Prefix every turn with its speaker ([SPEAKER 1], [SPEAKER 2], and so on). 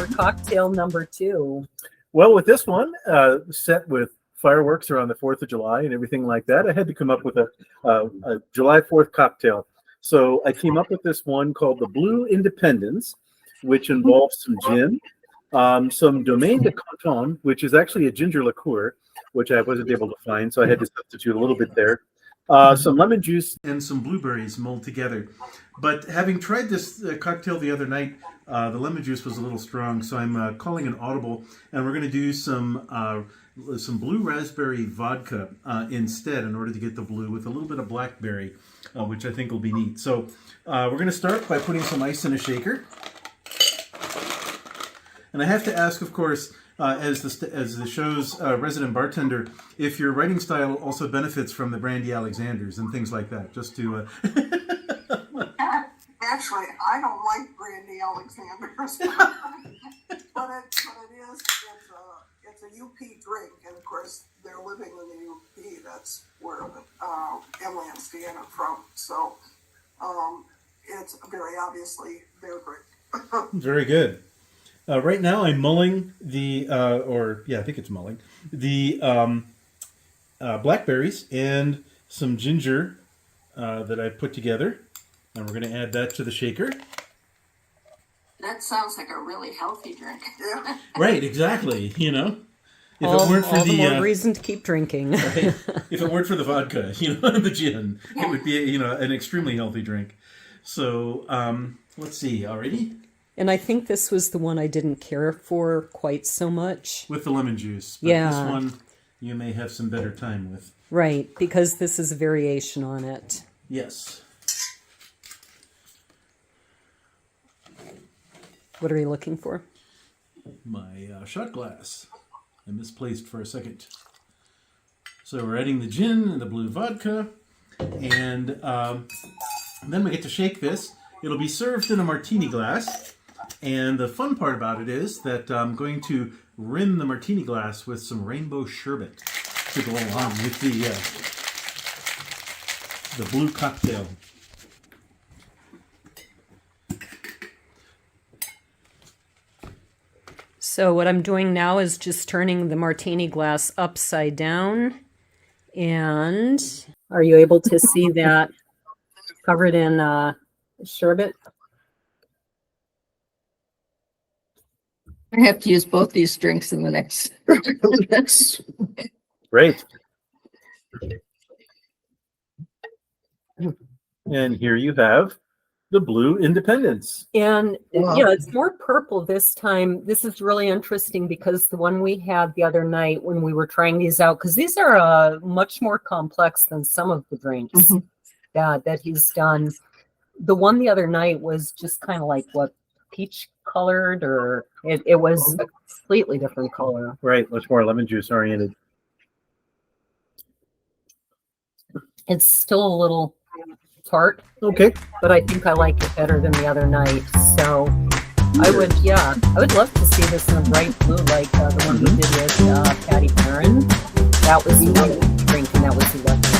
[SPEAKER 1] for cocktail number 2?
[SPEAKER 2] Well, with this one, set with fireworks around the 4th of July and everything like that, I had to come up with a July 4th cocktail. So I came up with this one called the Blue Independence, which involves some gin, some Domaine de Canton, which is actually a ginger liqueur, which I wasn't able to find, so I had to substitute a little bit there. Some lemon juice and some blueberries mulled together. But having tried this cocktail the other night, the lemon juice was a little strong, so I'm calling an audible, and we're going to do some blue raspberry vodka instead in order to get the blue with a little bit of blackberry, which I think will be neat. So we're going to start by putting some ice in a shaker. And I have to ask, of course, as the show's resident bartender, if your writing style also benefits from the Brandy Alexanders and things like that, just to...
[SPEAKER 3] Actually, I don't like Brandy Alexanders, but it's a UP drink, and of course they're living in the UP. That's where Emily and Stan are from. So it's very obviously their drink.
[SPEAKER 2] Very good. Right now, I'm mulling I think it's mulling the blackberries and some ginger that I put together. And we're going to add that to the shaker.
[SPEAKER 4] That sounds like a really healthy drink.
[SPEAKER 3] Yeah.
[SPEAKER 2] Right, exactly. If
[SPEAKER 1] All
[SPEAKER 2] it weren't for
[SPEAKER 1] the more reason to keep drinking.
[SPEAKER 2] Right, if it weren't for the vodka, and the gin, it would be, an extremely healthy drink. So, let's see. Alrighty.
[SPEAKER 1] And I think this was the one I didn't care for quite so much.
[SPEAKER 2] With the lemon juice. But
[SPEAKER 1] Yeah.
[SPEAKER 2] This one you may have some better time with.
[SPEAKER 1] Right, because this is a variation on it.
[SPEAKER 2] Yes.
[SPEAKER 1] What are you looking for?
[SPEAKER 2] My shot glass. I misplaced for a second. So we're adding the gin and the blue vodka. And then we get to shake this. It'll be served in a martini glass. And the fun part about it is that I'm going to rim the martini glass with some rainbow sherbet to go along with the blue cocktail.
[SPEAKER 1] So what I'm doing now is just turning the martini glass upside down. And are you able to see that covered in sherbet?
[SPEAKER 4] I have to use both these drinks in the next.
[SPEAKER 2] Great. And here you have the Blue Independence.
[SPEAKER 1] And
[SPEAKER 4] Wow.
[SPEAKER 1] it's more purple this time. This is really interesting because the one we had the other night when we were trying these out, because these are much more complex than some of the drinks that he's done. The one the other night was just kind of like peach colored, or it was a completely different color.
[SPEAKER 2] Right, much more lemon juice oriented.
[SPEAKER 1] It's still a little tart.
[SPEAKER 2] Okay.
[SPEAKER 1] But I think I like it better than the other night. So I would love to see this in a bright blue like the one we did with Patty Perrin. That was a drink, and that was 11.